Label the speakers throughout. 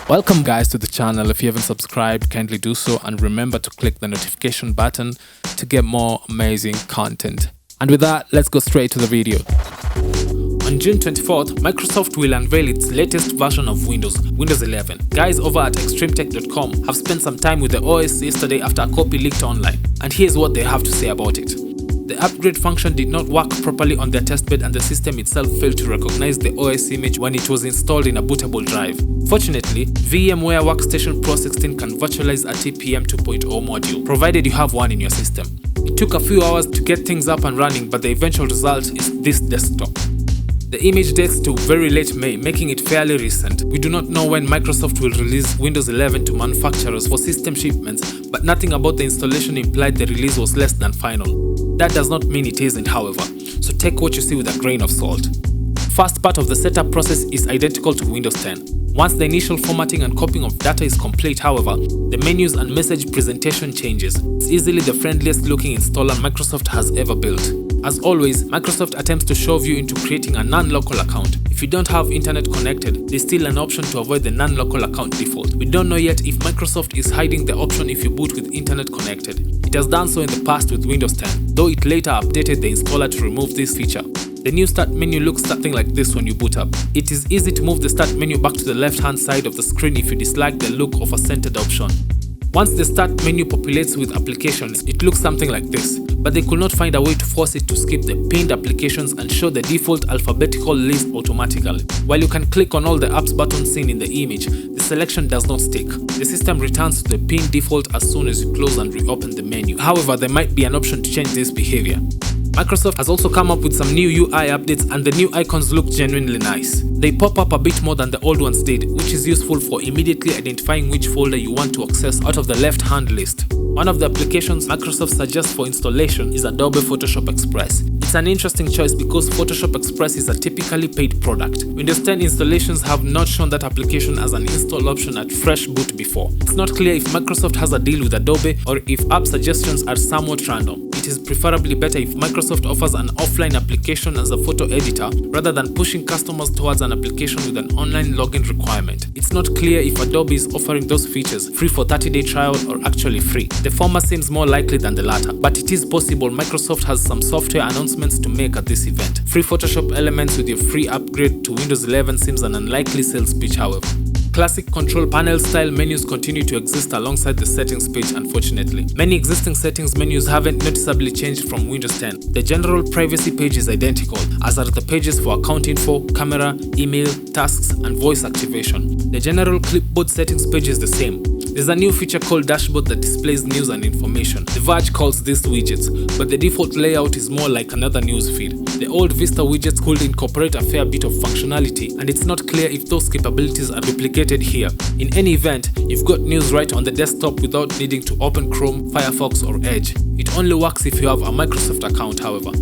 Speaker 1: Welcome guys to the channel. If you haven't subscribed, kindly do so and remember to click the notification button to get more amazing content. And with that, let's go straight to the video. On June 24th, Microsoft will unveil its latest version of Windows 11. Guys over at extremetech.com have spent some time with the OS yesterday after a copy leaked online, and here's what they have to say about it. The upgrade function did not work properly on their testbed and the system itself failed to recognize the OS image when it was installed in a bootable drive. Fortunately, VMware Workstation Pro 16 can virtualize a TPM 2.0 module, provided you have one in your system. It took a few hours to get things up and running, but the eventual result is this desktop. The image dates to very late May, making it fairly recent. We do not know when Microsoft will release Windows 11 to manufacturers for system shipments, but nothing about the installation implied the release was less than final. That does not mean it isn't, however, so take what you see with a grain of salt. First part of the setup process is identical to Windows 10. Once the initial formatting and copying of data is complete, however, the menus and message presentation changes. It's easily the friendliest looking installer Microsoft has ever built. As always, Microsoft attempts to shove you into creating a non-local account. If you don't have internet connected, there's still an option to avoid the non-local account default. We don't know yet if Microsoft is hiding the option if you boot with internet connected. It has done so in the past with Windows 10, though it later updated the installer to remove this feature. The new start menu looks something like this when you boot up. It is easy to move the start menu back to the left-hand side of the screen if you dislike the look of a centered option. Once the start menu populates with applications, it looks something like this, but they could not find a way to force it to skip the pinned applications and show the default alphabetical list automatically. While you can click on all the apps buttons seen in the image, the selection does not stick. The system returns to the pinned default as soon as you close and reopen the menu. However, there might be an option to change this behavior. Microsoft has also come up with some new UI updates and the new icons look genuinely nice. They pop up a bit more than the old ones did, which is useful for immediately identifying which folder you want to access out of the left-hand list. One of the applications Microsoft suggests for installation is Adobe Photoshop Express. It's an interesting choice because Photoshop Express is a typically paid product. Windows 10 installations have not shown that application as an install option at fresh boot before. It's not clear if Microsoft has a deal with Adobe or if app suggestions are somewhat random. It is preferably better if Microsoft offers an offline application as a photo editor rather than pushing customers towards an application with an online login requirement. It's not clear if Adobe is offering those features free for 30-day trial or actually free. The former seems more likely than the latter, but it is possible Microsoft has some software announcements to make at this event. Free Photoshop elements with your free upgrade to Windows 11 seems an unlikely sales pitch, however. Classic control panel style menus continue to exist alongside the settings page, unfortunately. Many existing settings menus haven't noticeably changed from Windows 10. The general privacy page is identical, as are the pages for account info, camera, email, tasks, and voice activation. The general clipboard settings page is the same. There's a new feature called Dashboard that displays news and information. The Verge calls this widgets, but the default layout is more like another news feed. The old Vista widgets could incorporate a fair bit of functionality, and it's not clear if those capabilities are duplicated here. In any event, you've got news right on the desktop without needing to open Chrome, Firefox, or Edge. It only works if you have a Microsoft account, however.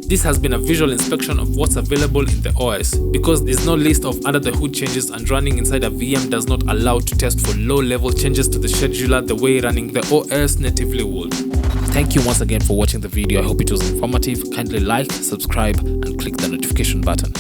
Speaker 1: This has been a visual inspection of what's available in the OS, because there's no list of under the hood changes and running inside a VM does not allow to test for low-level changes to the scheduler the way running the OS natively would. Thank you once again for watching the video. I hope it was informative. Kindly like, subscribe, and click the notification button.